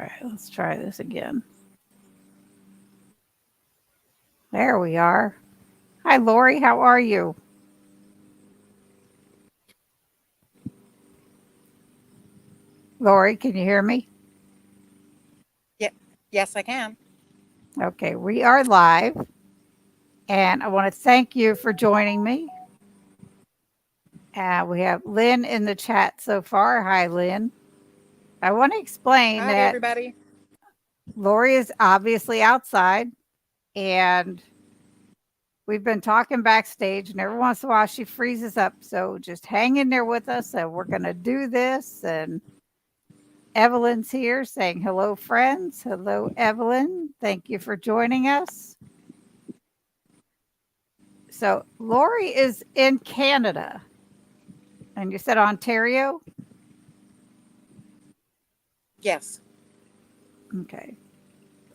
right, let's try this again. There we are. Hi, Lori. How are you? Lori, can you hear me? Yeah, yes, I can. Okay, we are live, and I want to thank you for joining me. We have Lynn in the chat so far. Hi, Lynn. I want to explain Howdy, that everybody. Lori is obviously outside, and we've been talking backstage, and every once in a while she freezes up. So just hang in there with us, and we're going to do this. And Evelyn's here saying hello, friends. Hello, Evelyn. Thank you for joining us. So Lori is in Canada, and you said Ontario? Yes. Okay.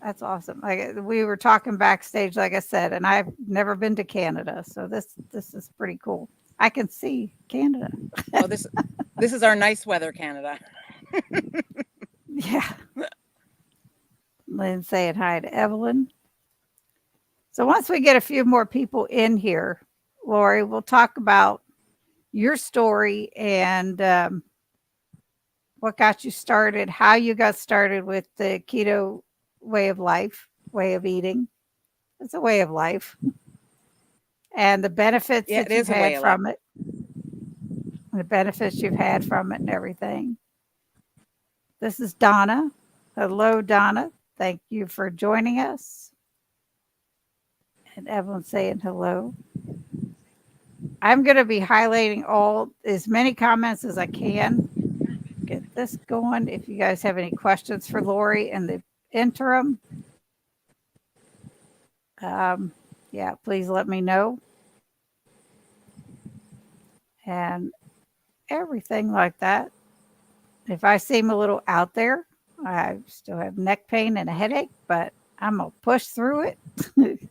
That's awesome. Like we were talking backstage, like I said, and I've never been to Canada, so this is pretty cool. I can see Canada. Oh, this is our nice weather, Canada. Yeah. Lynn saying hi to Evelyn. So once we get a few more people in here, Lori, we'll talk about your story and what got you started, how you got started with the keto way of life, way of eating. It's a way of life, and the benefits Yeah, that it you've is a way had of life. from it, the benefits you've had from it, and everything. This is Donna. Hello, Donna. Thank you for joining us. And Evelyn saying hello. I'm going to be highlighting all as many comments as I can. Get this going. If you guys have any questions for Lori in the interim, um, yeah, please let me know. And everything like that. If I seem a little out there, I still have neck pain and a headache, but I'm going to push through it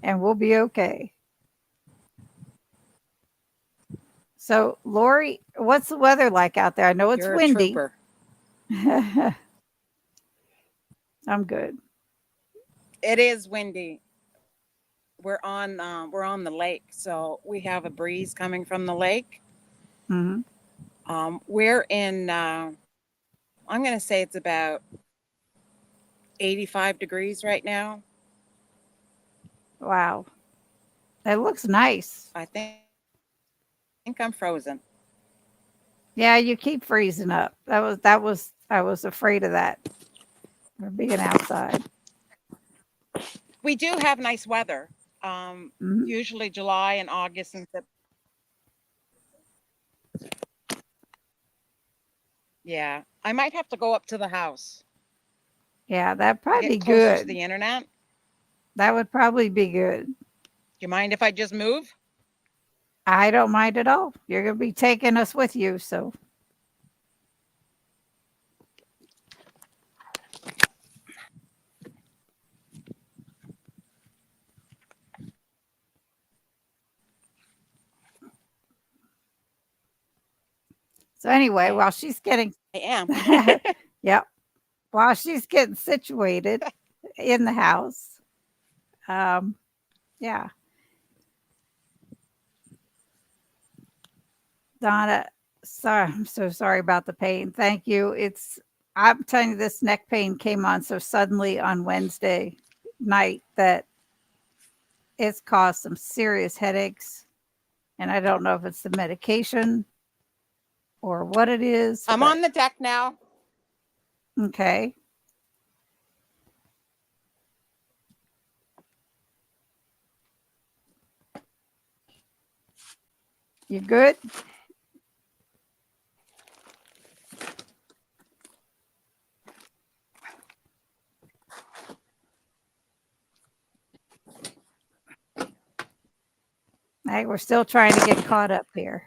and we'll be okay. So, Lori, what's the weather like out there? I know it's You're a windy. trooper. I'm good. It is windy. We're on the lake, so we have a breeze coming from the lake. Hmm. We're in. I'm going to say it's about 85 degrees right now. Wow. It looks nice. I think I'm frozen. Yeah, you keep freezing up. I was afraid of that. For being outside. We do have nice weather. Mhm. Usually July and August and yeah. I might have to go up to the house. Yeah, that'd I probably get be closer to good. the internet. That would probably be good. Do you mind if I just move? I don't mind at all. You're gonna be taking us with you, so anyway, while she's getting I am. yep, while she's getting situated in the house, um, yeah, Donna, sorry, I'm so sorry about the pain. Thank you. I'm telling you, this neck pain came on so suddenly on Wednesday night that it's caused some serious headaches. And I don't know if it's the medication or what it is, I'm but on the deck now. okay. You good? Hey, we're still trying to get caught up here.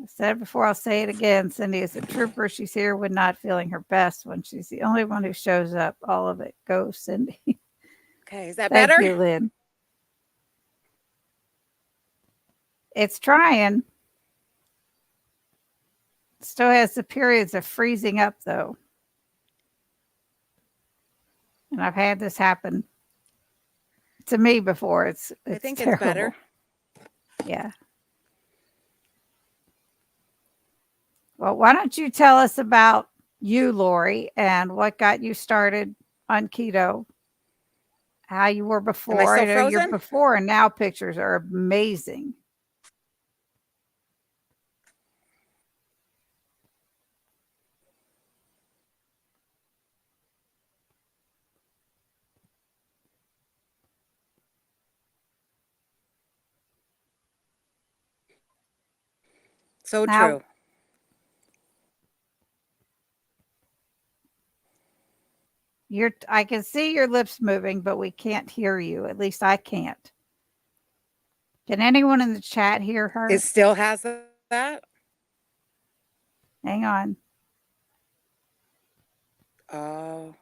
I said it before, I'll say it again. Cindy is a trooper. She's here when not feeling her best. When she's the only one who shows up, all of it goes, Cindy. Okay, is that Thank better? you, Lynn. It's trying. Still has the periods of freezing up, though. And I've had this happen to me before. I It's think it's terrible. better. Yeah. Well, why don't you tell us about you, Lori, and what got you started on keto? How you were Am I before. I still know your frozen? before and now pictures are amazing. So Now true. you're I can see your lips moving, but we can't hear you. At least I can't. Can anyone in the chat hear It her? still has that? Hang on. Oh,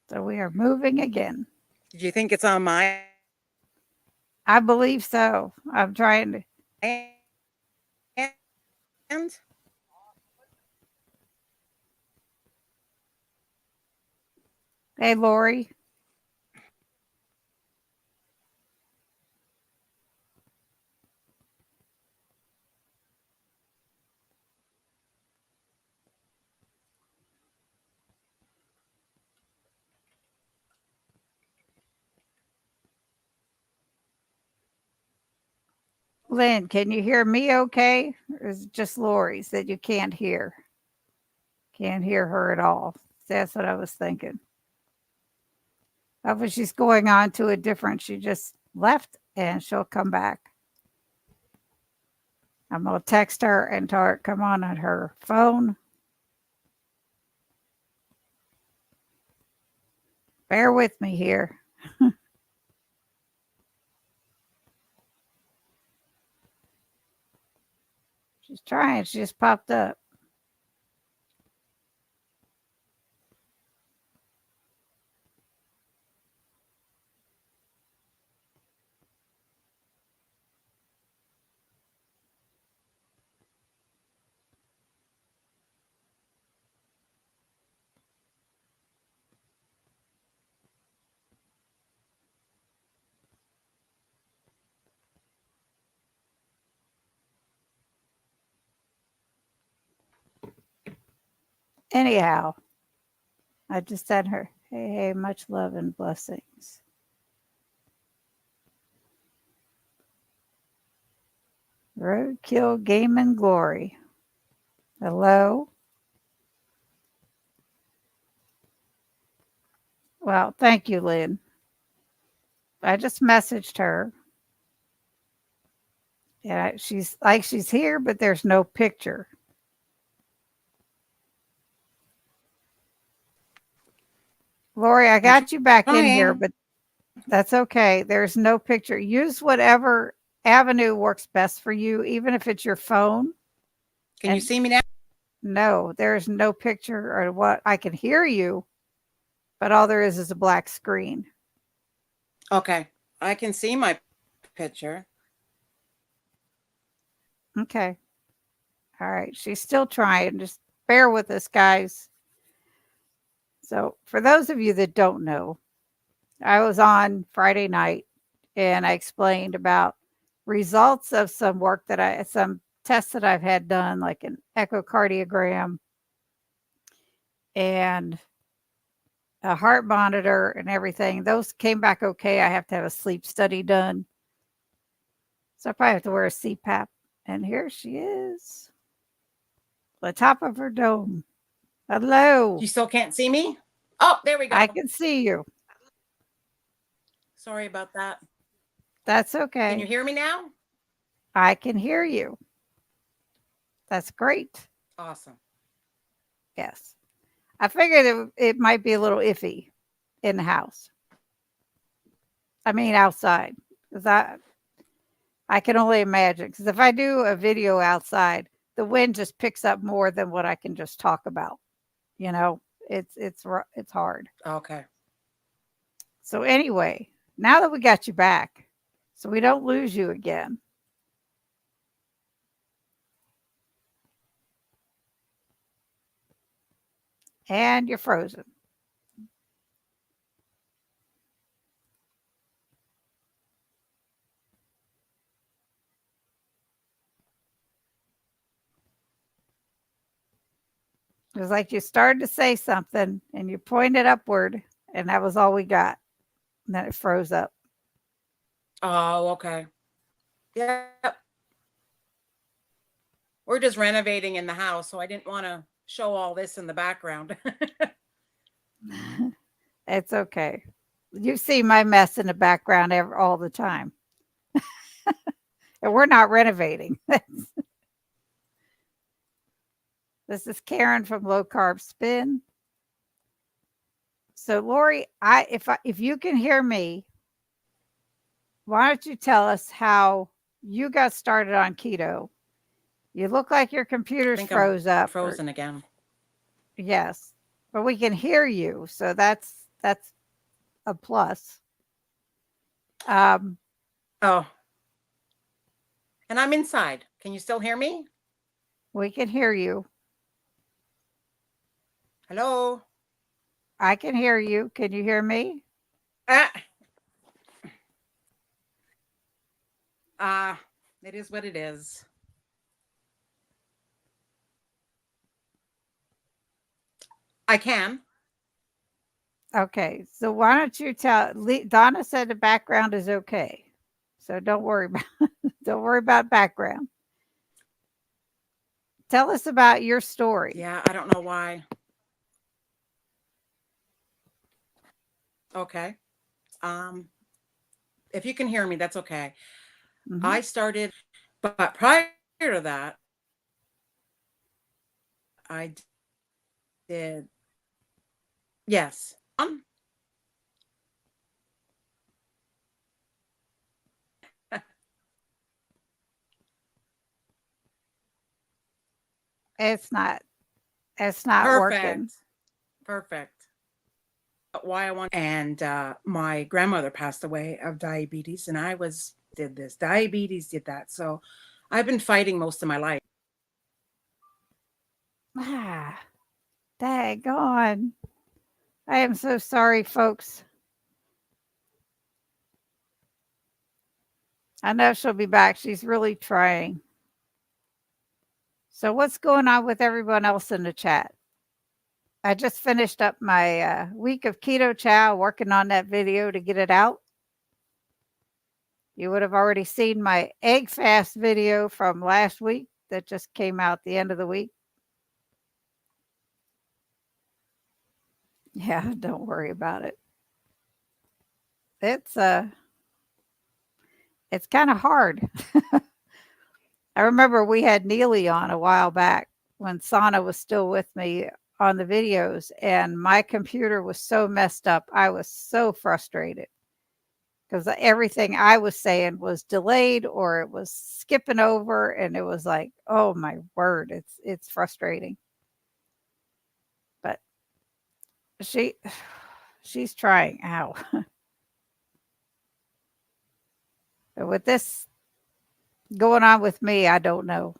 So we are moving again. did you think it's on my I believe so. I'm trying to. end? Hey, Lori. Lynn, can you hear me okay? Or is it just Lori's that you can't hear? Can't hear her at all. That's what I was thinking. But she's going on to a different, she just left and she'll come back. I'm going to text her and tell her, come on her phone. Bear with me here. She's trying. She just popped up. Anyhow, I just sent her, hey, hey, much love and blessings. Roadkill Game and Glory. Hello. Well, thank you, Lynn. I just messaged her. Yeah, she's like she's here, but there's no picture. Lori, I I'm got you back in here, trying. but that's okay. There's no picture. Use whatever avenue works best for you, even if it's your phone. Can you And see me now? no, there's no picture or what. I can hear you, but all there is a black screen. Okay. I can see my picture. Okay. All right. She's still trying. Just bear with us, guys. So, for those of you that don't know, I was on Friday night and I explained about results of some tests that I've had done, like an echocardiogram and a heart monitor and everything. Those came back okay. I have to have a sleep study done. So I probably have to wear a CPAP. And here she is, the top of her dome. Hello. You still can't see me? Oh, there we I go. can see you. Sorry about that. That's Can you okay. hear me now? I can hear you. That's great. Awesome. Yes. I figured it might be a little iffy in the house. I mean, outside, because I can only imagine. Because if I do a video outside, the wind just picks up more than what I can just talk about. You know, it's hard. Okay. So anyway, now that we got you back, so we don't lose you again, And you're frozen. It was like you started to say something and you pointed upward, and that was all we got. And then it froze up. Oh, okay. Yep. We're just renovating in the house, so I didn't want to show all this in the background. It's okay. You see my mess in the background all the time. And we're not renovating. This is Karen from Low Carb Spin. So Lori, if you can hear me, why don't you tell us how you got started on keto? You look like your I computer's think I'm froze up. frozen again. Yes, but we can hear you, so that's a plus. Um, Oh, and I'm inside. Can you still hear me? we can hear you. Hello? I can hear you. Can you hear me? Ah, ah, it is what it is. I can. Okay, so why don't you tell? Donna said the background is okay, so don't worry about don't worry about background. Tell us about your story. Yeah, I don't know why. Okay. Um, if you can hear me, that's okay. Hmm. I started, but prior to that, I did. Yes. It's not. It's not working. Perfect. Perfect. Why I want, and my grandmother passed away of diabetes, and I was did this. Diabetes did that. So I've been fighting most of my life. Ah, daggone. I am so sorry, folks. I know she'll be back. She's really trying. So, what's going on with everyone else in the chat? I just finished up my week of keto chow, working on that video to get it out. You would have already seen my egg fast video from last week that just came out the end of the week. Yeah, don't worry about it. It's it's kind of hard. I remember we had Neely on a while back when Sana was still with me on the videos, and my computer was so messed up. I was so frustrated because everything I was saying was delayed or it was skipping over, and it was like, oh my word, it's frustrating. But she she's trying. Ow. But with this going on with me, I don't know.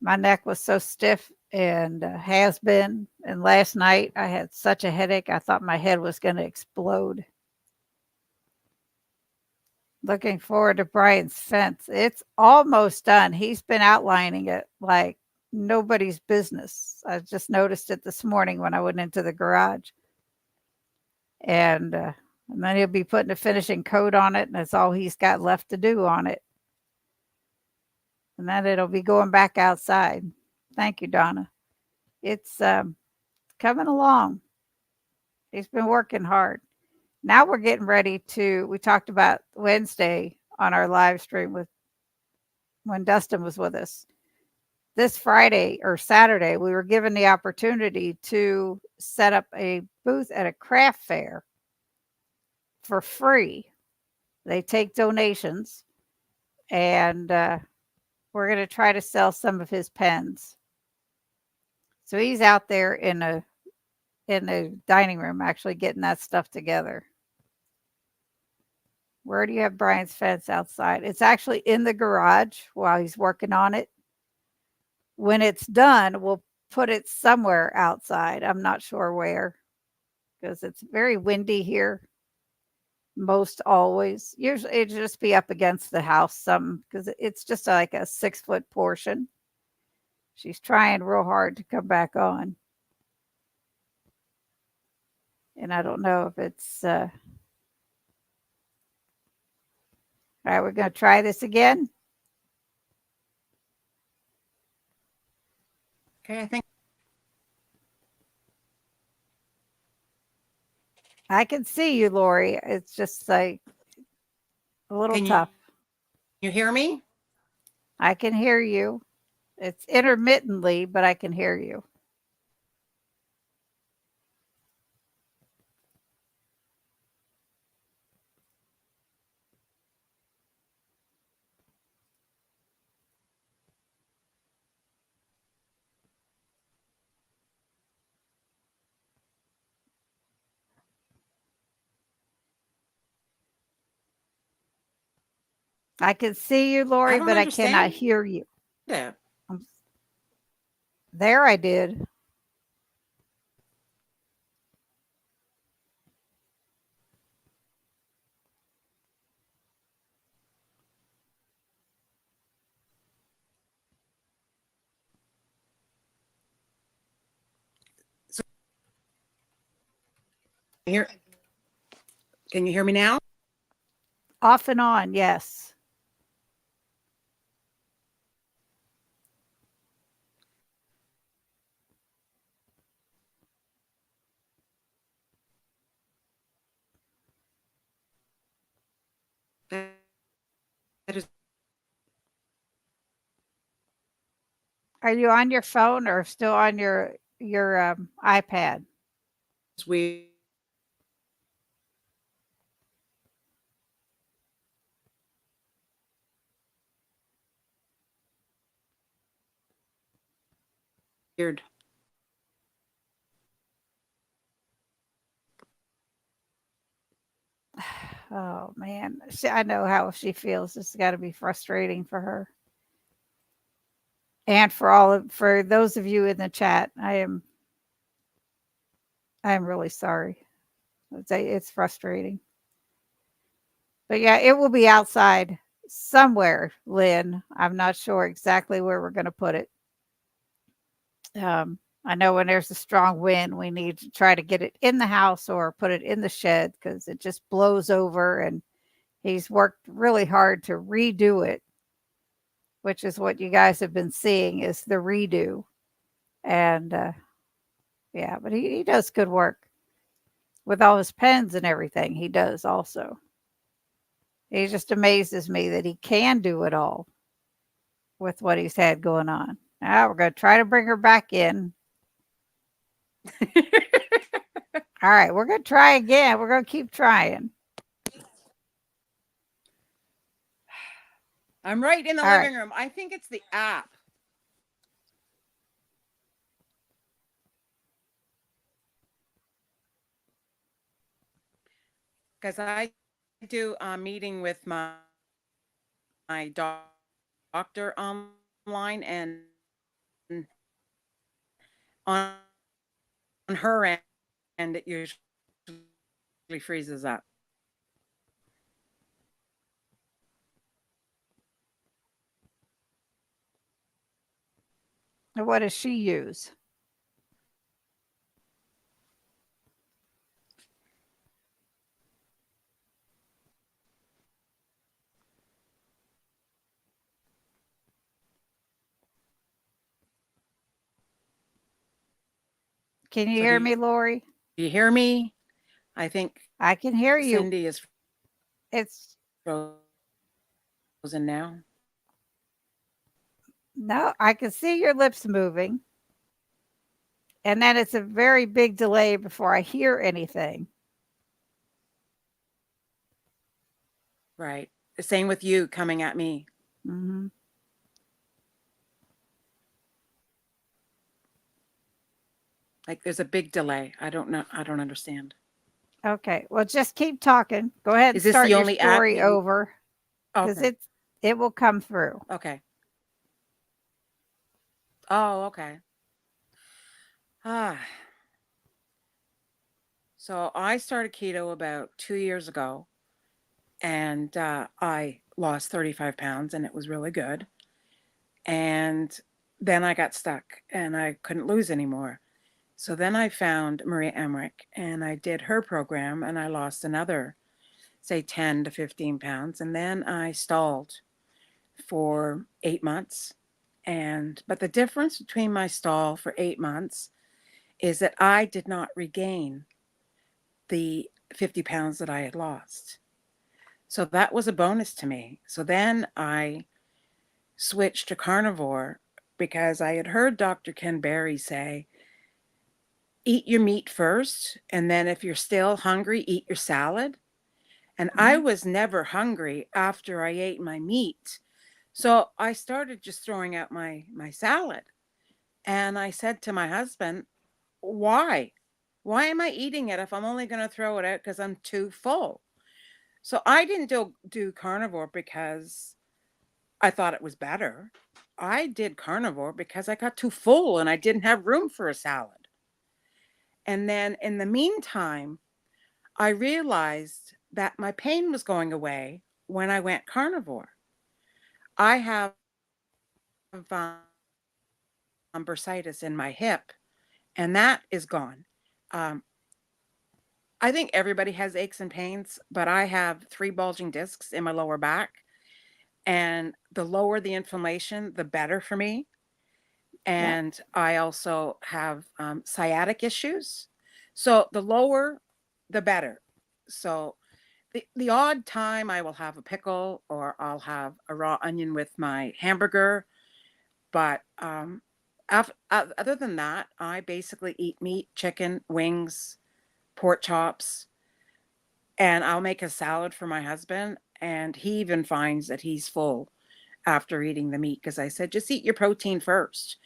My neck was so stiff and has been. And last night I had such a headache. I thought my head was going to explode. Looking forward to Brian's fence. It's almost done. He's been outlining it like nobody's business. I just noticed it this morning when I went into the garage. And then he'll be putting a finishing coat on it, and that's all he's got left to do on it. And then it'll be going back outside. Thank you, Donna. It's coming along. He's been working hard. Now we're getting ready to. We talked about Wednesday on our live stream with when Dustin was with us. This Friday or Saturday, we were given the opportunity to set up a booth at a craft fair for free. They take donations, and we're going to try to sell some of his pens. So he's out there in the dining room actually getting that stuff together. Where do you have Brian's fence outside? It's actually in the garage while he's working on it. When it's done, we'll put it somewhere outside. I'm not sure where because it's very windy here most always. Usually it'd just be up against the house some because it's just like a 6 foot portion. She's trying real hard to come back on. And I don't know if it's all right, we're gonna try this again. Okay, I think. I can see you, Lori. It's just like a little Can tough. you hear me? I can hear you. It's intermittently, but I can hear you. I can see you, I Lori, don't but I cannot understand hear you. it. I'm, there I did. So here, can you hear me now? Off and on, yes. That is Are you on your phone or still on your iPad? weird. Oh man, I know how she feels. It's got to be frustrating for her, and for those of you in the chat. I am really sorry. It's frustrating, but yeah, it will be outside somewhere, Lynn. I'm not sure exactly where we're going to put it. I know when there's a strong wind, we need to try to get it in the house or put it in the shed because it just blows over. And he's worked really hard to redo it, which is what you guys have been seeing is the redo. And yeah, but he does good work with all his pens and everything. He does also. He just amazes me that he can do it all with what he's had going on. Now we're going to try to bring her back in. All right, we're going to try again. We're going to keep trying. I'm right in the All living right. room. I think it's the app. Because I do a meeting with my doctor online, and on her end, it usually freezes up. And what does she use? Can you So hear me, Lori? do you hear me? I think I can hear you. Cindy is It's frozen now. no, I can see your lips moving. And then it's a very big delay before I hear anything. Right. The same with you coming at me. Mm-hmm. Like there's a big delay. I don't know. I don't understand. Okay. Well, just keep talking. Go ahead and Is this start the your only app story you? over because Okay. it will come through. Okay. Oh, okay. Ah, so I started keto about 2 years ago, and I lost 35 pounds, and it was really good. And then I got stuck, and I couldn't lose anymore. So then I found Maria Emmerich, and I did her program, and I lost another, say, 10 to 15 pounds. And then I stalled for 8 months. But the difference between my stall for 8 months is that I did not regain the 50 pounds that I had lost. So that was a bonus to me. So then I switched to carnivore because I had heard Dr. Ken Berry say, eat your meat first, and then if you're still hungry, eat your salad. And I Mhm. was never hungry after I ate my meat. So I started just throwing out my salad. And I said to my husband, why? Why am I eating it if I'm only going to throw it out because I'm too full? So I didn't do carnivore because I thought it was better. I did carnivore because I got too full and I didn't have room for a salad. And then in the meantime, I realized that my pain was going away when I went carnivore. I have bursitis in my hip, and that is gone. Um, I think everybody has aches and pains, but I have three bulging discs in my lower back. And the lower the inflammation, the better for me. Yep. And I also have sciatic issues. So the lower, the better. So the odd time I will have a pickle or I'll have a raw onion with my hamburger. But other than that, I basically eat meat, chicken, wings, pork chops, and I'll make a salad for my husband. And he even finds that he's full after eating the meat because I said, just eat your protein first.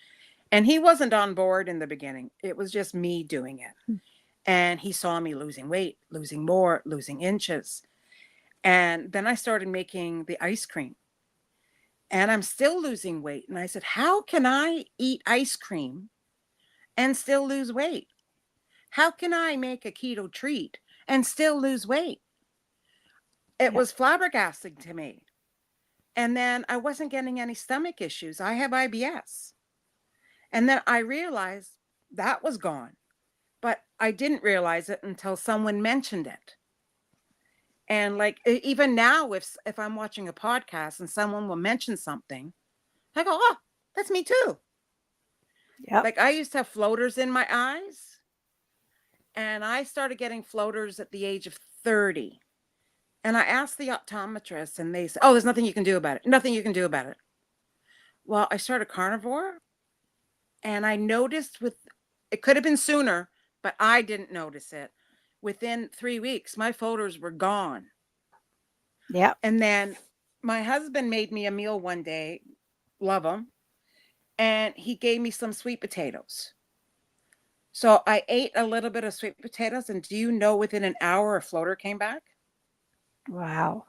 And he wasn't on board in the beginning. It was just me doing it. And he saw me losing weight, losing more, losing inches. And then I started making the ice cream and I'm still losing weight. And I said, how can I eat ice cream and still lose weight? How can I make a keto treat and still lose weight? It Yep. was flabbergasting to me. And then I wasn't getting any stomach issues. I have IBS. And then I realized that was gone. But I didn't realize it until someone mentioned it. And like even now, if I'm watching a podcast and someone will mention something, I go, "Oh, that's me too." Yep. Like I used to have floaters in my eyes, and I started getting floaters at the age of 30. And I asked the optometrist, and they said, "Oh, there's nothing you can do about it. Nothing you can do about it." Well, I started carnivore, and I noticed with it could have been sooner, but I didn't notice it. Within 3 weeks, my floaters were gone. Yep. And then my husband made me a meal one day, love him, and he gave me some sweet potatoes. So I ate a little bit of sweet potatoes, and do you know within an hour a floater came back? Wow.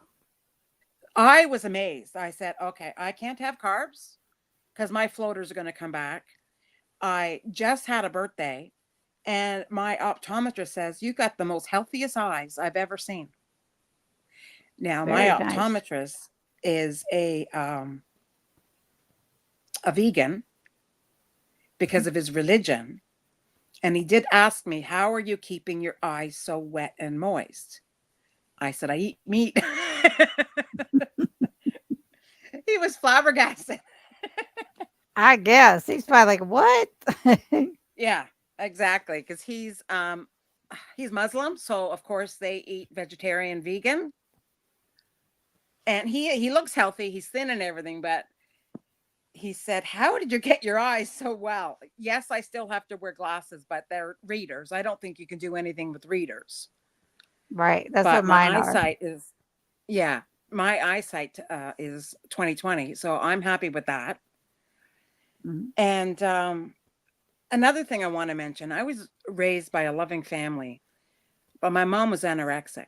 I was amazed. I said, okay, I can't have carbs because my floaters are going to come back. I just had a birthday, and my optometrist says, you got the most healthiest eyes I've ever seen. Now, my Very nice. optometrist is a vegan because of his religion. And he did ask me, how are you keeping your eyes so wet and moist? I said, I eat meat. He was flabbergasted. I guess he's probably like, what? Yeah, exactly. Because he's Muslim, so of course they eat vegetarian, vegan, and he looks healthy. He's thin and everything, but he said, "How did you get your eyes so well?" Yes, I still have to wear glasses, but they're readers. I don't think you can do anything with readers. Right. That's what But my mine are. eyesight is, yeah, my eyesight is 20/20, so I'm happy with that. Mhm. And another thing I want to mention, I was raised by a loving family, but my mom was anorexic.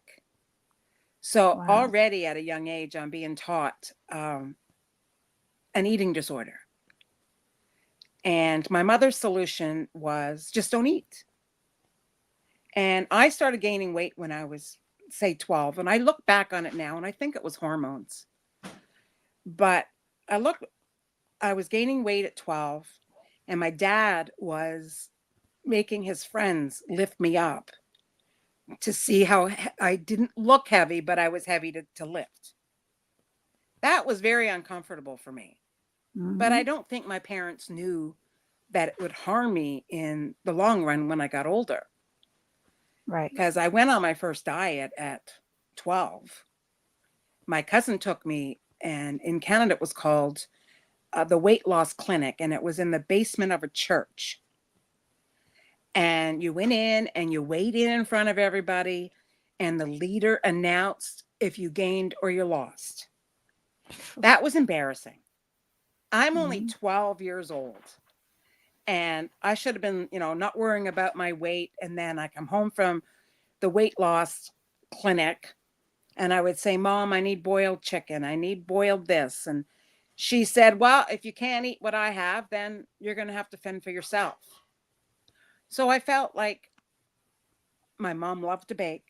So Wow. already at a young age, I'm being taught an eating disorder. And my mother's solution was just don't eat. And I started gaining weight when I was, say, 12. And I look back on it now and I think it was hormones. But I look, I was gaining weight at 12, and my dad was making his friends lift me up to see how I didn't look heavy, but I was heavy to lift. That was very uncomfortable for me. But I Hmm. don't think my parents knew that it would harm me in the long run when I got older. Right. Because I went on my first diet at 12. My cousin took me, and in Canada, it was called the Weight Loss Clinic, and it was in the basement of a church. And you went in and you weighed in front of everybody, and the leader announced if you gained or you lost. That was embarrassing. I'm only Hmm. 12 years old, and I should have been, not worrying about my weight. And then I come home from the weight loss clinic, and I would say, Mom, I need boiled chicken. I need boiled this. And she said, well, if you can't eat what I have, then you're going to have to fend for yourself. So I felt like my mom loved to bake.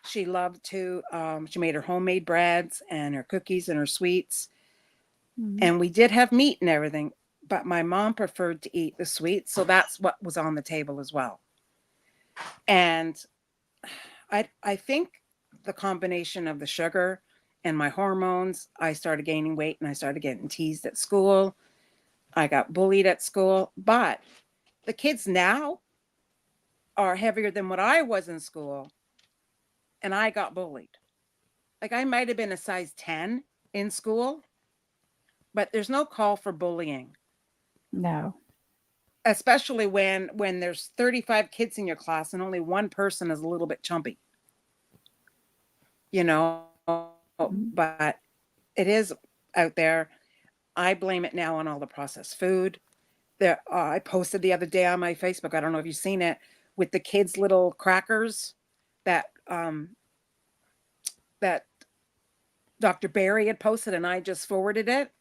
She loved to, she made her homemade breads and her cookies and her sweets. Hmm. And we did have meat and everything, but my mom preferred to eat the sweets. So that's what was on the table as well. And I think the combination of the sugar and my hormones, I started gaining weight and I started getting teased at school. I got bullied at school, but the kids now are heavier than what I was in school, and I got bullied. Like I might have been a size 10 in school, but there's no call for bullying, No. especially when there's 35 kids in your class and only one person is a little bit chumpy, but Mhm. it is out there. I blame it now on all the processed food. There, I posted the other day on my Facebook. I don't know if you've seen it, with the kids' little crackers that that Dr. Barry had posted, and I just forwarded it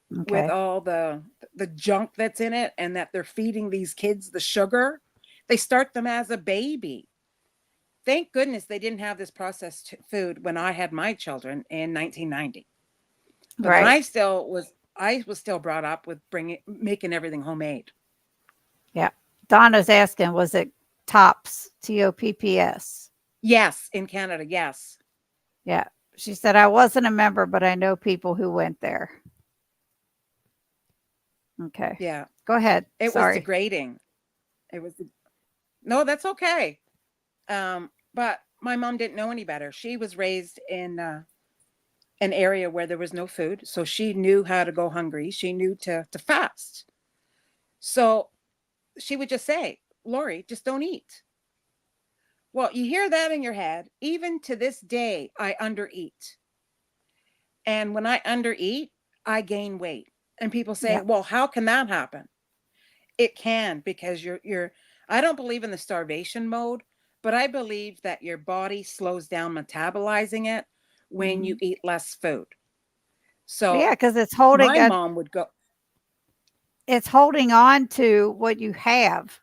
with Okay. all the junk that's in it, and that they're feeding these kids the sugar. They start them as a baby. Thank goodness they didn't have this processed food when I had my children in 1990. But then Right. I was still brought up with bringing making everything homemade. Yeah. Donna's asking, was it TOPS? TOPPS. Yes, in Canada, yes. Yeah. She said, I wasn't a member, but I know people who went there. Okay. Yeah. Go ahead. It was Sorry. degrading. It was No, that's okay. But my mom didn't know any better. She was raised in an area where there was no food, so she knew how to go hungry. She knew to fast. So she would just say, "Lori, just don't eat." Well, you hear that in your head. Even to this day, I undereat. And when I undereat, I gain weight. And people say, Yeah. "Well, how can that happen?" It can, because you're I don't believe in the starvation mode, but I believe that your body slows down metabolizing it when you Hmm. eat less food. Well, So yeah, because my mom would go, it's holding on to what you have,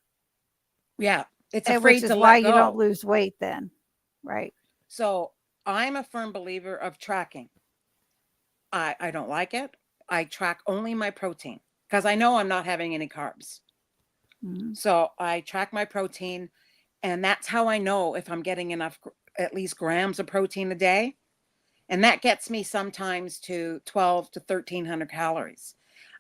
yeah, it's which afraid to is why let you don't go. lose weight then. Right. So I'm a firm believer of tracking. I don't like it. I track only my protein because I know I'm not having any carbs. Mhm. So I track my protein, and that's how I know if I'm getting enough, at least grams of protein a day. And that gets me sometimes to 12 to 1300 calories.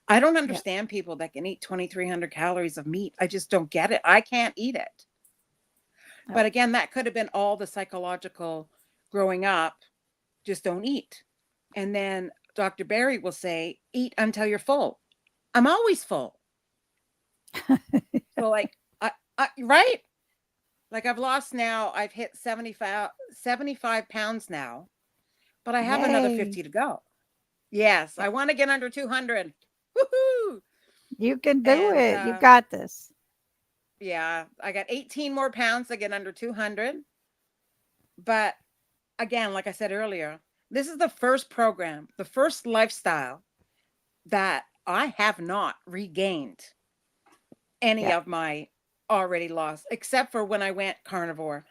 I don't Yeah. understand people that can eat 2300 calories of meat. I just don't get it. I can't eat it. Yep. But again, that could have been all the psychological growing up, just don't eat. And then Dr. Barry will say, eat until you're full. I'm always full. So, like, right? Like, I've hit 75 pounds now, but I have another Yay. 50 to go. Yes, Yeah. I want to get under 200. Woohoo! You can do And it. You got this. yeah, I got 18 more pounds to get under 200. But again, like I said earlier, this is the first program, the first lifestyle that I have not regained any Yeah. of my already lost, except for when I went carnivore.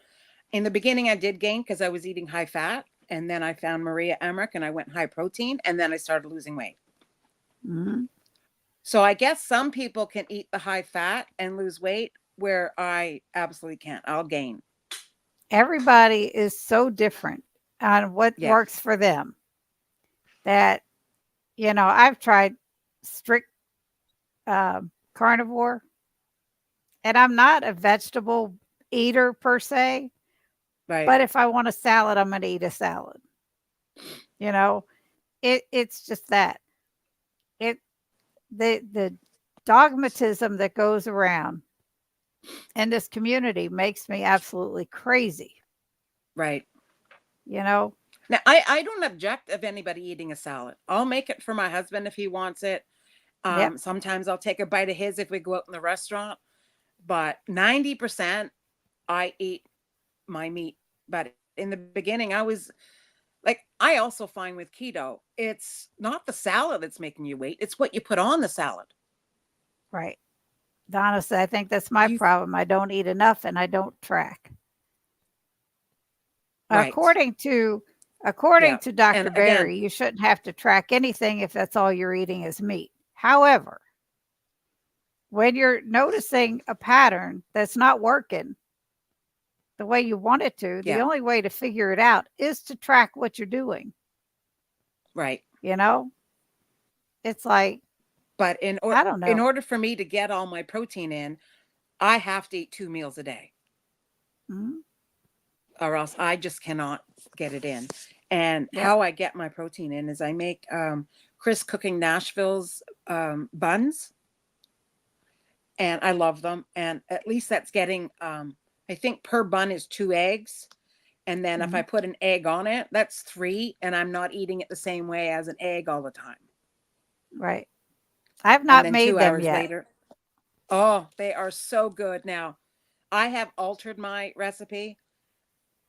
In the beginning, I did gain because I was eating high fat. And then I found Maria Emmerich and I went high protein. And then I started losing weight. Mhm. So I guess some people can eat the high fat and lose weight where I absolutely can't. I'll gain. Everybody is so different on what Yeah. works for them that, I've tried strict carnivore, and I'm not a vegetable eater per se, Right. but if I want a salad, I'm going to eat a salad. You know, it's just that it the dogmatism that goes around in this community makes me absolutely crazy. Right. You know, Now, I don't object of anybody eating a salad. I'll make it for my husband if he wants it. yep, Sometimes I'll take a bite of his if we go out in the restaurant. But 90% I eat my meat. But in the beginning, I was like, I also find with keto, it's not the salad that's making you weight, it's what you put on the salad. right. Honestly, I think that's my You problem. I don't eat enough and I don't track. right. According to Yeah. according to And Dr. again, Berry, you shouldn't have to track anything if that's all you're eating is meat. However, when you're noticing a pattern that's not working the way you want it to, the yeah, only way to figure it out is to track what you're doing. right. You know, it's like, But I don't in know. order for me to get all my protein in, I have to eat 2 meals a day, Mhm. or else I just cannot get it in. And Yep. how I get my protein in is I make Chris Cooking Nashville's buns, and I love them. And at least that's getting, I think per bun is 2 eggs. And then if I Mhm. put an egg on it, that's 3. And I'm not eating it the same way as an egg all the time. Right. I've And not then made two them hours yet. later, oh, they are so good. Now, I have altered my recipe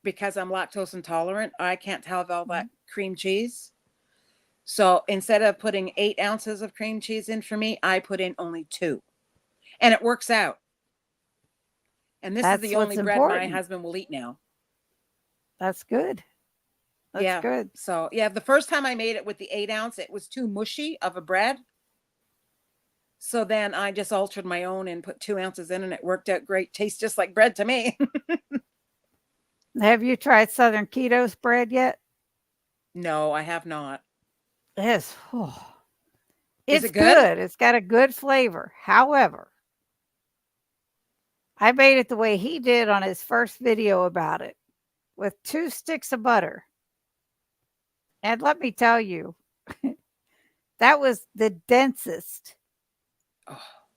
because I'm lactose intolerant. I can't have all that Mhm. cream cheese. So instead of putting 8 ounces of cream cheese in for me, I put in only 2. And it works out. And this is That's the what's only bread my important. husband will eat now. That's good. That's Yeah. good. So, yeah, the first time I made it with the 8 ounce, it was too mushy of a bread. So then I just altered my own and put 2 ounces in, and it worked out great. Tastes just like bread to me. Have you tried Southern Keto spread yet? No, I have not. Yes. Is it It's good? good. It's got a good flavor. However, I made it the way he did on his first video about it with 2 sticks of butter. And let me tell you, that was the densest, Oh,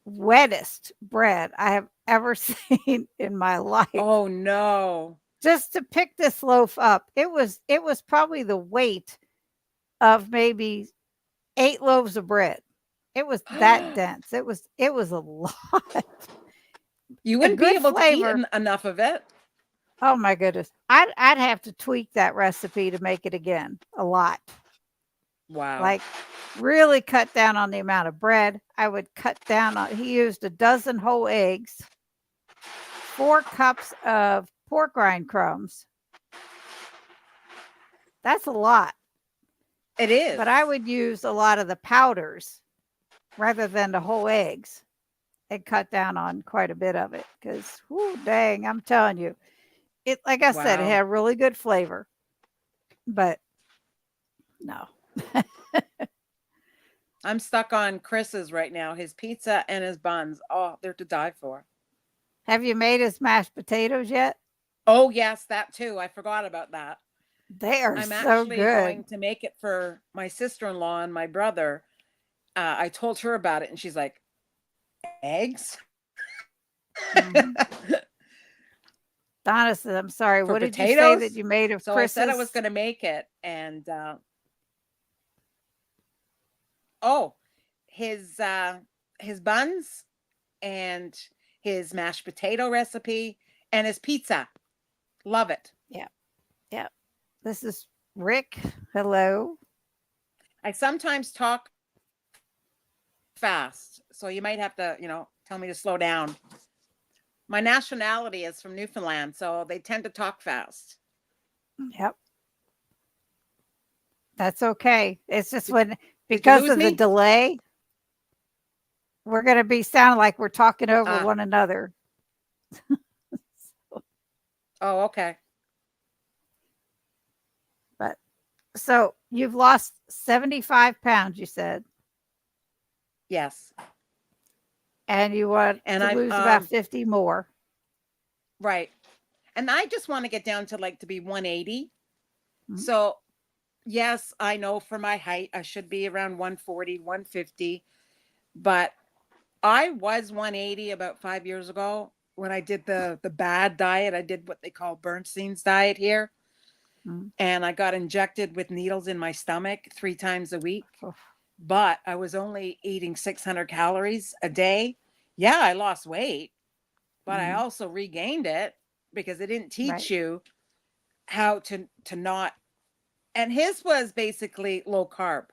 wettest bread I have ever seen in my life. oh no. Just to pick this loaf up, it was probably the weight of maybe 8 loaves of bread. It was that dense. It was a lot. You A wouldn't be good able to eat flavor. enough of it. Oh my goodness. I'd have to tweak that recipe to make it again a lot. Wow. Like really cut down on the amount of bread. I would cut down on he used a dozen whole eggs, 4 cups of pork rind crumbs. That's a lot. It But I is. would use a lot of the powders rather than the whole eggs and cut down on quite a bit of it because, whoo, dang, I'm telling you, it like I said, it Wow. had really good flavor, but no. I'm stuck on Chris's right now. His pizza and his buns. Oh, they're to die for. Have you made his mashed potatoes yet? Oh, yes, that too. I forgot about that. They are I'm so actually good. going to make it for my sister-in-law and my brother. I told her about it and she's like, eggs Mhm. Donna said, I'm sorry, for what did you say that potatoes? you made of So I said I was Chris's? going to make it. And oh, his his buns and his mashed potato recipe and his pizza. Love it. Yeah, yeah. This is Rick. Hello. I sometimes talk fast. So you might have to, tell me to slow down. My nationality is from Newfoundland, so they tend to talk fast. Yep. That's okay. It's just Did, when did you because lose of the me? delay, we're gonna be sounding like we're talking over Ah, one another. oh, okay. But so you've lost 75 pounds, you said, Yes. and you want And to I lose about 50 more. right. And I just want to get down to like to be 180. Mhm. So, yes, I know for my height I should be around 140, 150, but I was 180 about 5 years ago when I did the bad diet. I did what they call Bernstein's diet here, Mhm. and I got injected with needles in my stomach 3 times a week, Oof. but I was only eating 600 calories a day. Yeah, I lost weight, but I Mhm. also regained it because they didn't teach Right. you how to not, and his was basically low carb,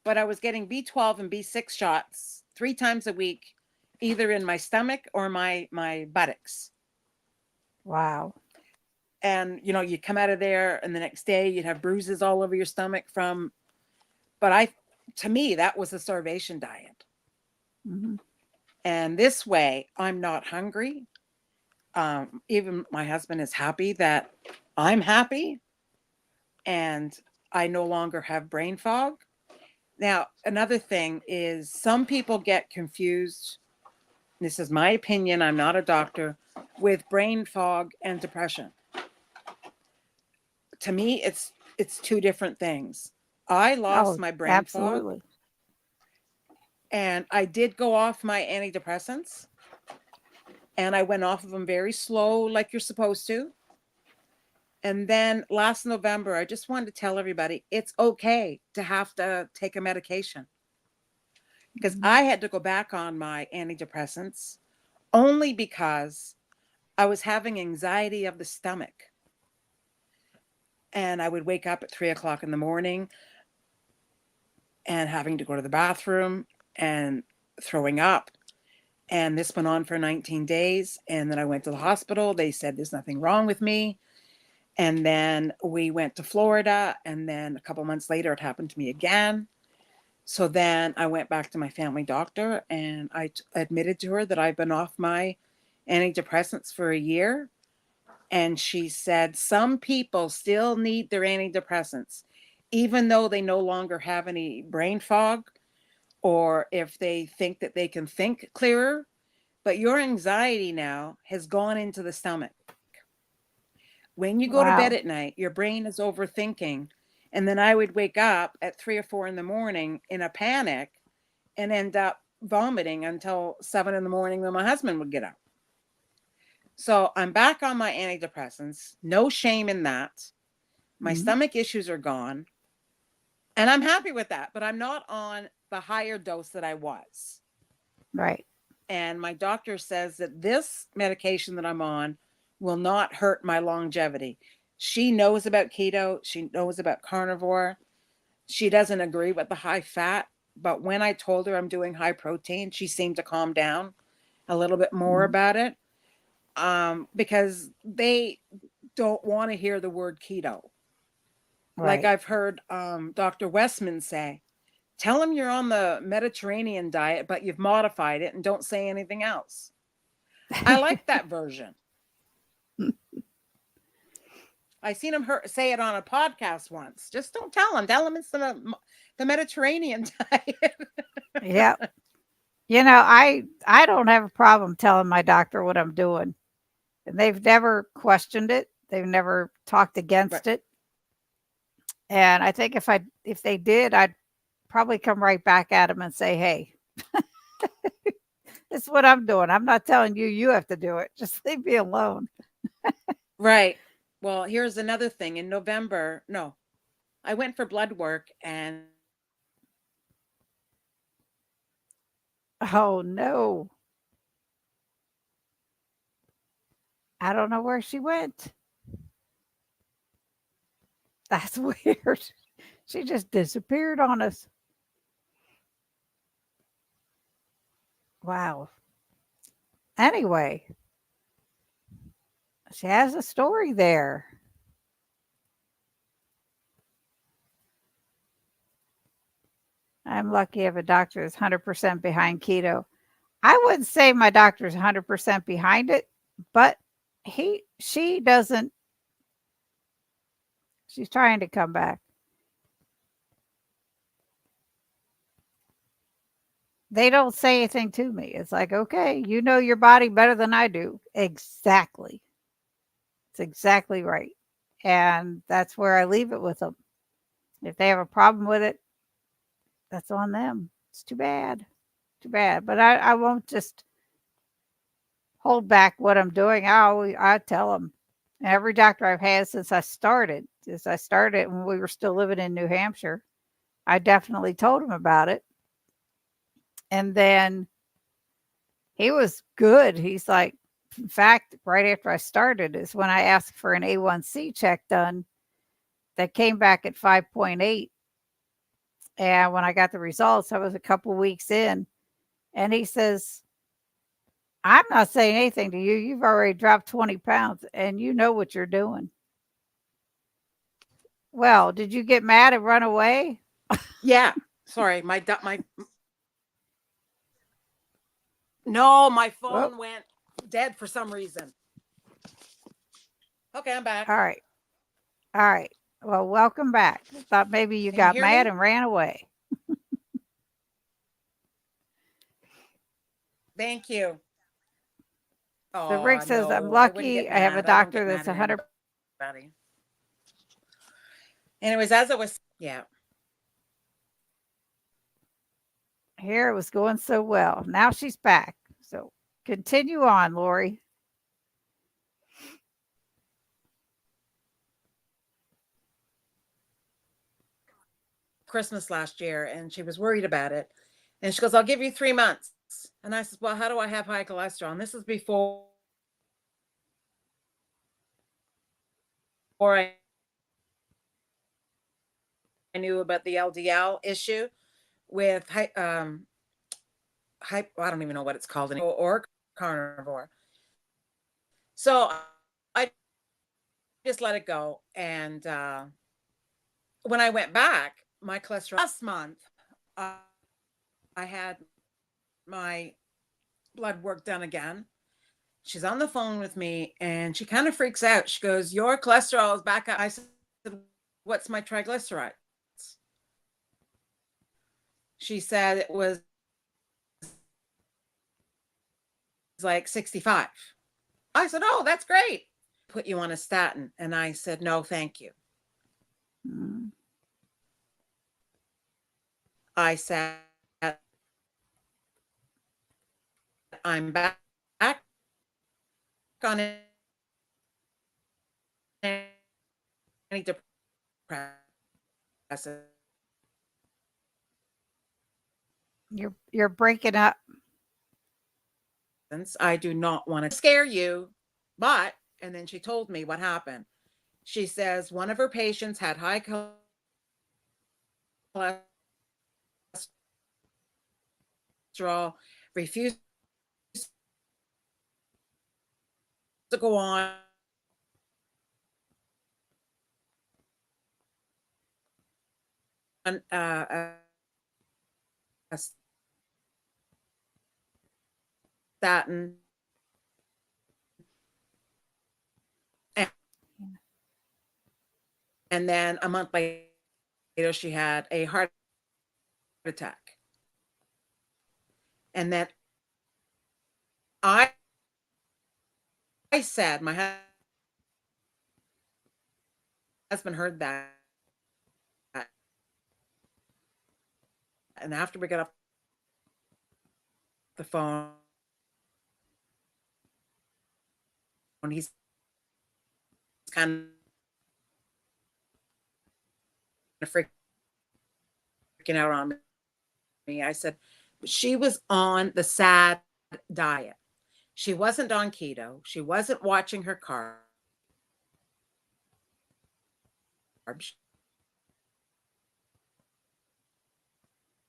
but I was getting B12 and B6 shots 3 times a week, either in my stomach or my buttocks. Wow. And you come out of there and the next day you'd have bruises all over your stomach from, but I to me that was a starvation diet. Mhm. And this way I'm not hungry. Even my husband is happy that I'm happy, and I no longer have brain fog. Now, another thing is some people get confused. This is my opinion, I'm not a doctor, with brain fog and depression. To me, it's two different things. I lost Oh, my brain fog, absolutely. and I did go off my antidepressants, and I went off of them very slow like you're supposed to. And then last November, I just wanted to tell everybody it's okay to have to take a medication, because Mhm. I had to go back on my antidepressants only because I was having anxiety of the stomach. And I would wake up at 3 o'clock in the morning and having to go to the bathroom and throwing up. And this went on for 19 days. And then I went to the hospital. They said there's nothing wrong with me. And then we went to Florida. And then a couple months later, it happened to me again. So then I went back to my family doctor and I admitted to her that I've been off my antidepressants for a year. And she said some people still need their antidepressants, even though they no longer have any brain fog, or if they think that they can think clearer. But your anxiety now has gone into the stomach. When you go to bed at Wow. night, your brain is overthinking. And then I would wake up at 3 or 4 in the morning in a panic and end up vomiting until 7 in the morning when my husband would get up. So I'm back on my antidepressants. No shame in that. My Mhm. stomach issues are gone. And I'm happy with that, but I'm not on the higher dose that I was. Right. And my doctor says that this medication that I'm on will not hurt my longevity. She knows about keto, she knows about carnivore. She doesn't agree with the high fat, but when I told her I'm doing high protein, she seemed to calm down a little bit more Mhm. about it, because they don't want to hear the word keto. Like Right. I've heard Dr. Westman say, tell them you're on the Mediterranean diet, but you've modified it and don't say anything else. I like that version. I seen him say it on a podcast once. Just don't tell him. Tell him it's the Mediterranean diet. Yeah. I don't have a problem telling my doctor what I'm doing, and they've never questioned it. They've never talked Right. against it. And I think if they did, I'd probably come right back at them and say, "Hey, this is what I'm doing. I'm not telling you you have to do it. Just leave me alone." Right. Well, here's another thing. In November, no, I went for blood work and Oh no. I don't know where she went. That's weird. She just disappeared on us. Wow. Anyway, she has a story there. I'm lucky if a doctor is 100% behind keto. I wouldn't say my doctor is 100% behind it, but she doesn't, she's trying to come back. They don't say anything to me. It's like, okay, you know your body better than I do. Exactly. It's exactly right. And that's where I leave it with them. If they have a problem with it, that's on them. It's too bad. Too bad. But I won't just hold back what I'm doing. I tell them. Every doctor I've had since I started when we were still living in New Hampshire, I definitely told him about it. And then he was good. He's like, in fact, right after I started is when I asked for an A1C check done that came back at 5.8. And when I got the results, I was a couple weeks in. And he says, I'm not saying anything to you. You've already dropped 20 pounds and you know what you're doing. Well, did you get mad and run away? Yeah. Sorry, no, my Well, phone went dead for some reason. Okay, I'm back. all right. All right. Well, welcome back. Thought maybe you Can you got hear mad me? and ran away. Thank you. So Rick Oh, says, I'm no, I wouldn't lucky get I have a mad. I don't doctor get that's mad at 100. anybody. Anyways, as I was, yeah, Here it was going so well. Now she's back. So continue on, Lori. Christmas last year, and she was worried about it. And she goes, I'll give you 3 months. And I said, well, how do I have high cholesterol? And this is before I knew about the LDL issue with I don't even know what it's called anymore, or carnivore. So I just let it go. And when I went back, my cholesterol last month, uh, I had my blood work done again. She's on the phone with me and she kind of freaks out. She goes, your cholesterol is back up. I said, what's my triglycerides? She said it was like 65. I said, oh, that's great. Put you on a statin. And I said, no, thank you. Mm. I said, I'm back on antidepressants. You're breaking up. I do not want to scare you, but, and then she told me what happened. She says one of her patients had high cholesterol, refused to go on a statin, and, and then a month later she had a heart attack. And then I said, my husband heard that, and after we got off the phone, he's kind of freaking out on me. I said, she was on the SAD diet. She wasn't on keto. She wasn't watching her carbs.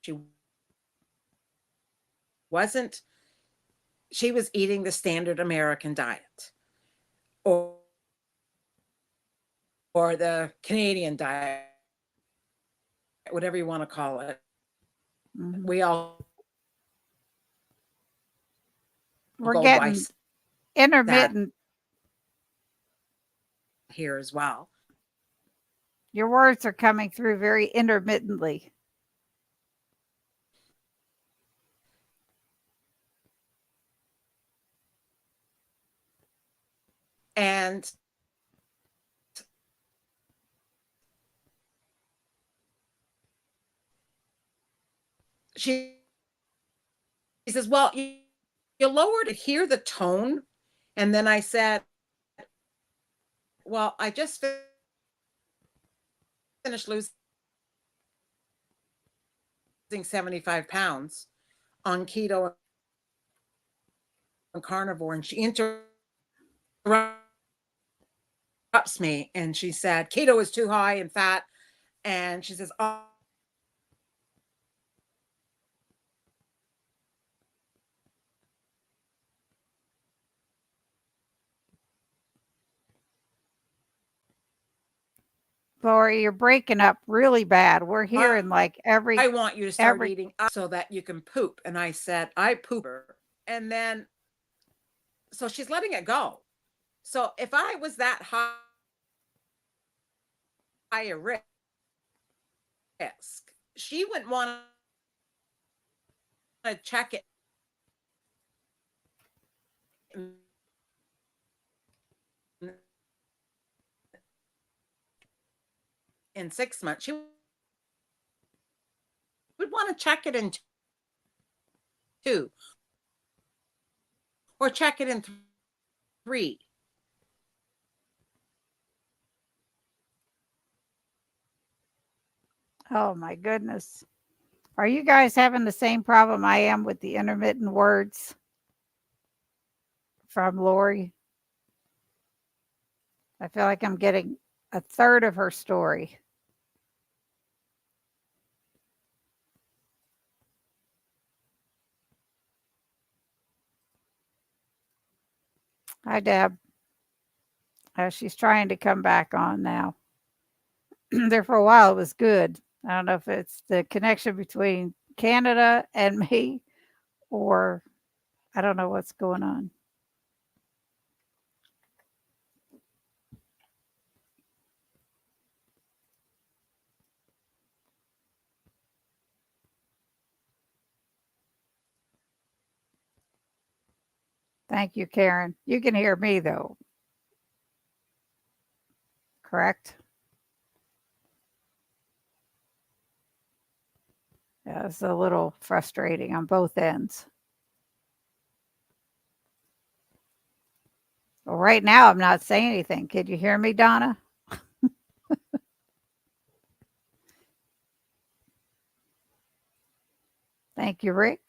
She wasn't she was eating the standard American diet or the Canadian diet, whatever you want to call it. We all We're go by getting that intermittent. here as well. Your words are coming through very intermittently. And she says, well, you lowered it, hear the tone. And then I said, well, I just finished losing 75 pounds on keto and carnivore. And she interrupts me and she said, keto is too high in fat. And she says, oh, Lori, you're breaking up really bad. We're hearing like I want you to start eating so that you can poop. And I said, I poop her. And then, so she's letting it go. So if I was that higher risk, she wouldn't want to check it in 6 months. She would want to check it in 2 or check it in 3. Oh my goodness. Are you guys having the same problem I am with the intermittent words from Lori? I feel like I'm getting a third of her story. Hi, Deb. She's trying to come back on now. There for a while, it was good. I don't know if it's the connection between Canada and me, or I don't know what's going on. Thank you, Karen. You can hear me though, correct? Yeah, it's a little frustrating on both ends. Well, right now, I'm not saying anything. Could you hear me, Donna? Thank you, Rick.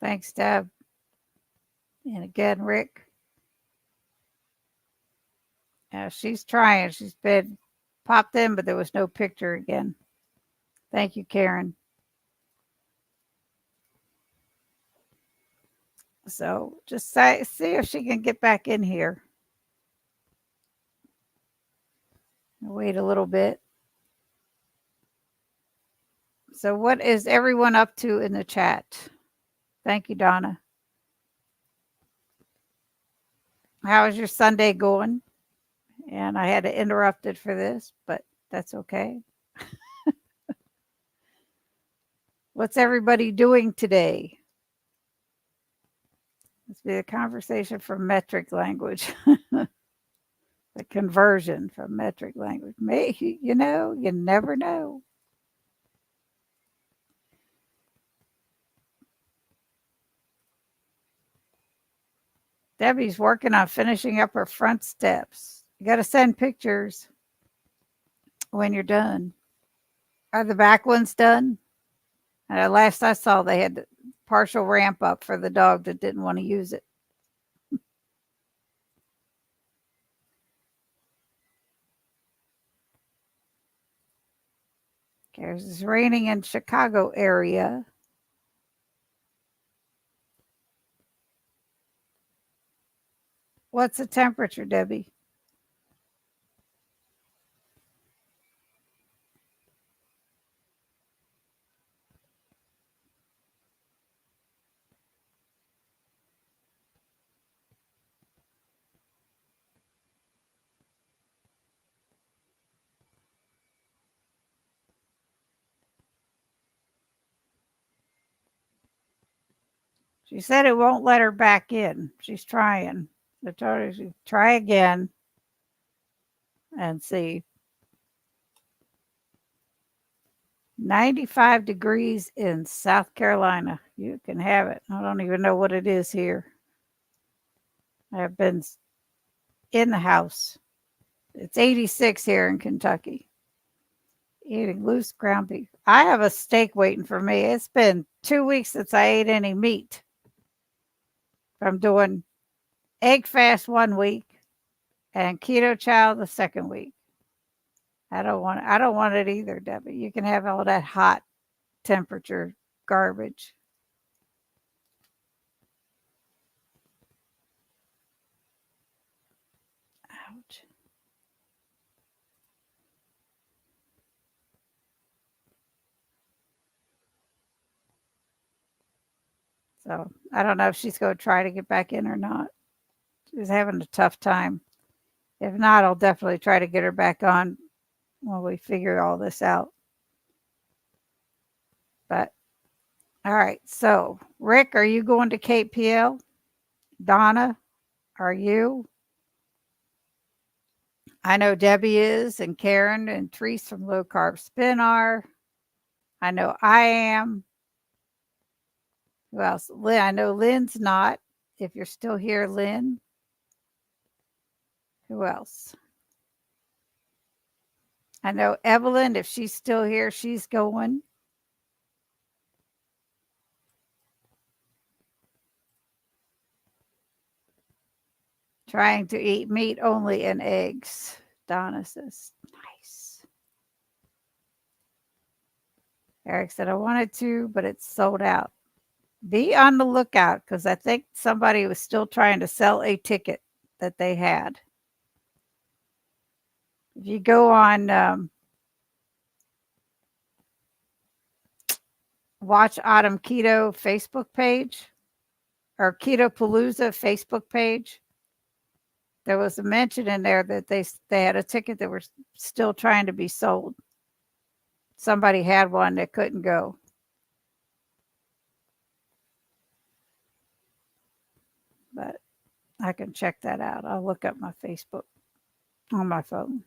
Thanks, Deb. And again, Rick. She's trying. She's been popped in, but there was no picture again. Thank you, Karen. So just see if she can get back in here. Wait a little bit. So what is everyone up to in the chat? Thank you, Donna. How is your Sunday going? And I had to interrupt it for this, but that's okay. What's everybody doing today? Let's be a conversation from metric language. The conversion from metric language. Maybe, you never know. Debbie's working on finishing up her front steps. You got to send pictures when you're done. Are the back ones done? Last I saw, they had partial ramp up for the dog that didn't want to use it. It's raining in Chicago area. What's the temperature, Debbie? She said it won't let her back in. She's trying. I told her to try again and see. 95 degrees in South Carolina. You can have it. I don't even know what it is here. I've been in the house. It's 86 here in Kentucky. Eating loose ground beef. I have a steak waiting for me. It's been 2 weeks since I ate any meat. I'm doing egg fast 1 week and keto chow the second week. I don't want it either, Debbie. You can have all that hot temperature garbage. Ouch. So I don't know if she's going to try to get back in or not. She's having a tough time. If not, I'll definitely try to get her back on when we figure all this out. But all right. So, Rick, are you going to KPL? Donna, are you? I know Debbie is, and Karen and Therese from Low Carb Spin are. I know I am. Who else? Lynn, I know Lynn's not. If you're still here, Lynn. Who else? I know Evelyn, if she's still here, she's going. Trying to eat meat only and eggs. Donna says, nice. Eric said, I wanted to, but it's sold out. Be on the lookout because I think somebody was still trying to sell a ticket that they had. If you go on Watch Autumn Keto Facebook page or Keto Palooza Facebook page, there was a mention in there that they had a ticket that was still trying to be sold. Somebody had one that couldn't go. But I can check that out. I'll look up my Facebook on my phone.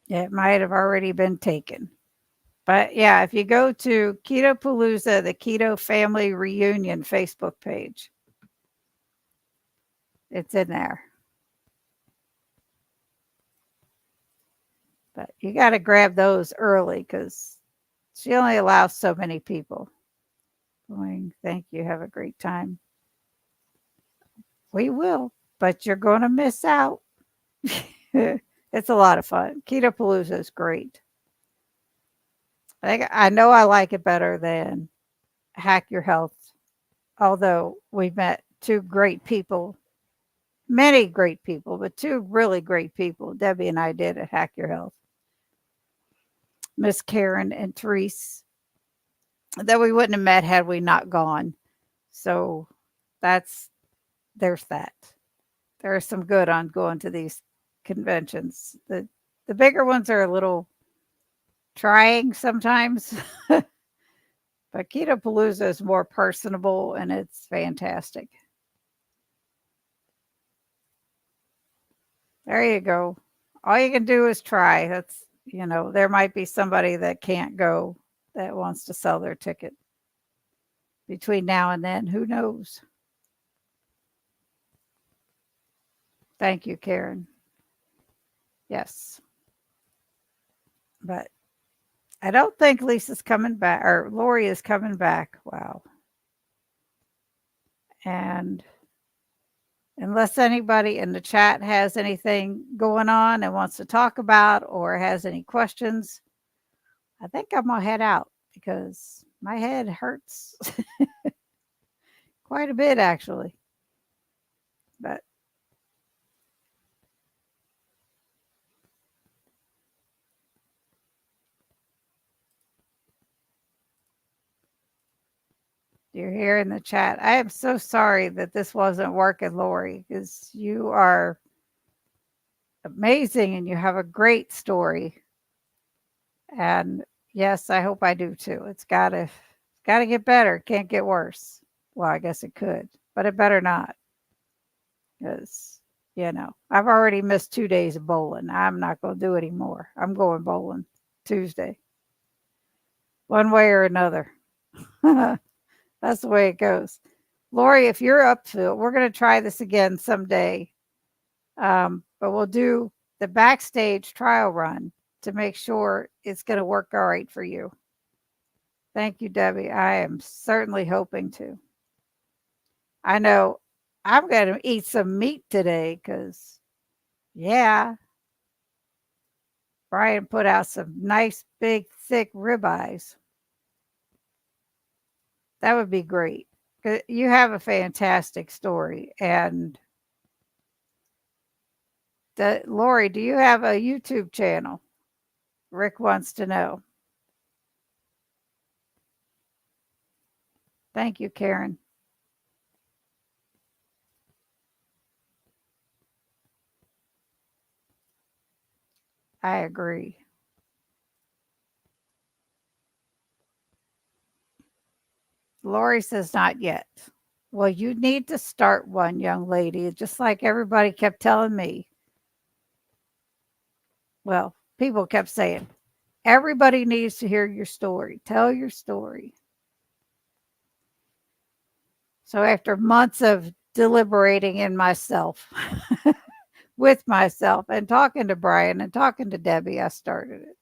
Yeah, it might have already been taken. But yeah, if you go to Keto Palooza, the Keto Family Reunion Facebook page, it's in there. But you got to grab those early because she only allows so many people. Going, thank you. Have a great time. We will, but you're going to miss out. It's a lot of fun. Keto Palooza is great. I know I like it better than Hack Your Health, although we've met two great people, many great people, but two really great people. Debbie and I did at Hack Your Health. Miss Karen and Therese, that we wouldn't have met had we not gone. So there's that. There's some good on going to these conventions. The bigger ones are a little trying sometimes. But Keto Palooza is more personable and it's fantastic. There you go. All you can do is try. That's, there might be somebody that can't go that wants to sell their ticket between now and then. Who knows? Thank you, Karen. Yes. But I don't think Lisa's coming back or Lori is coming back. Wow. And unless anybody in the chat has anything going on and wants to talk about or has any questions, I think I'm going to head out because my head hurts quite a bit, actually. But you're here in the chat. I am so sorry that this wasn't working, Lori, because you are amazing and you have a great story. And yes, I hope I do too. It's gotta get better. It can't get worse. Well, I guess it could, but it better not. Because, I've already missed 2 days of bowling. I'm not going to do any more. I'm going bowling Tuesday, one way or another. That's the way it goes. Lori, if you're up to it, we're going to try this again someday. But we'll do the backstage trial run to make sure it's going to work all right for you. Thank you, Debbie. I am certainly hoping to. I know I'm going to eat some meat today because, yeah, Brian put out some nice, big, thick ribeyes. That would be great. 'Cause you have a fantastic story. And Lori, do you have a YouTube channel? Rick wants to know. Thank you, Karen. I agree. Lori says not yet. Well, you need to start one, young lady, just like everybody kept telling me. Well, people kept saying, everybody needs to hear your story. Tell your story. So after months of deliberating in myself, with myself, and talking to Brian and talking to Debbie, I started it.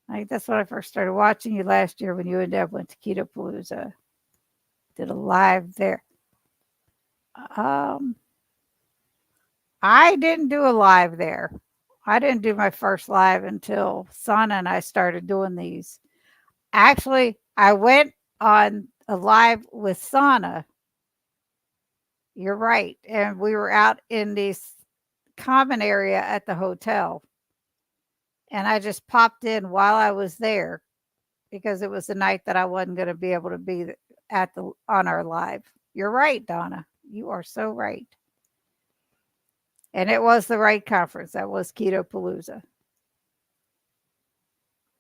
I think that's when I first started watching you last year when you and Deb went to Keto Palooza. Did a live there. Um, I didn't do a live there. I didn't do my first live until Sana and I started doing these. Actually, I went on a live with Sana. You're right. And we were out in this common area at the hotel. And I just popped in while I was there because it was the night that I wasn't going to be able to be on our live. You're right, Donna. You are so right. And it was the right conference. That was Keto Palooza.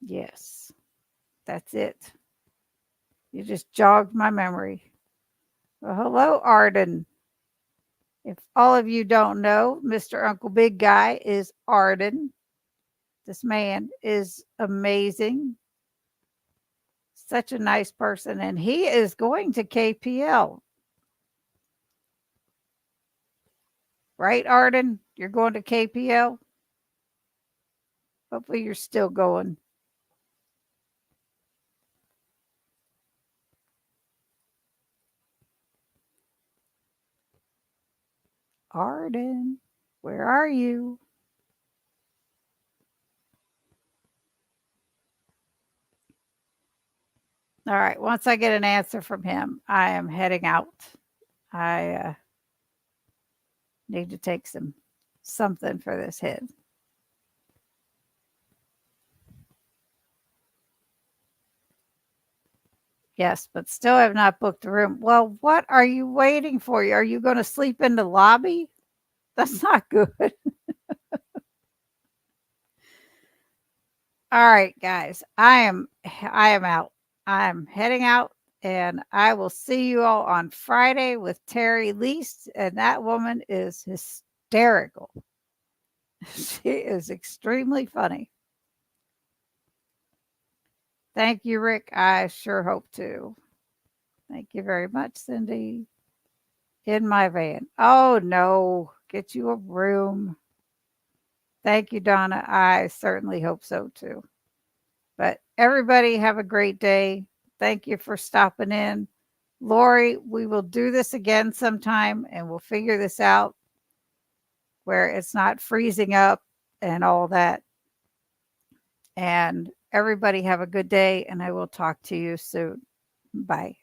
Yes, that's it. You just jogged my memory. Well, hello, Arden. If all of you don't know, Mr. Uncle Big Guy is Arden. This man is amazing. Such a nice person. And he is going to KPL. Right, Arden? You're going to KPL? Hopefully you're still going. Arden, where are you? All right. Once I get an answer from him, I am heading out. I need to take something for this head. Yes, but still have not booked a room. Well, what are you waiting for? Are you going to sleep in the lobby? That's not good. All right, guys. I am out. I'm heading out and I will see you all on Friday with Terry Least, and that woman is hysterical. She is extremely funny. Thank you, Rick. I sure hope to. Thank you very much, Cindy. In my van. Oh, no, get you a room. Thank you, Donna. I certainly hope so too. But everybody have a great day. Thank you for stopping in. Lori, we will do this again sometime and we'll figure this out where it's not freezing up and all that. And everybody have a good day, and I will talk to you soon. Bye.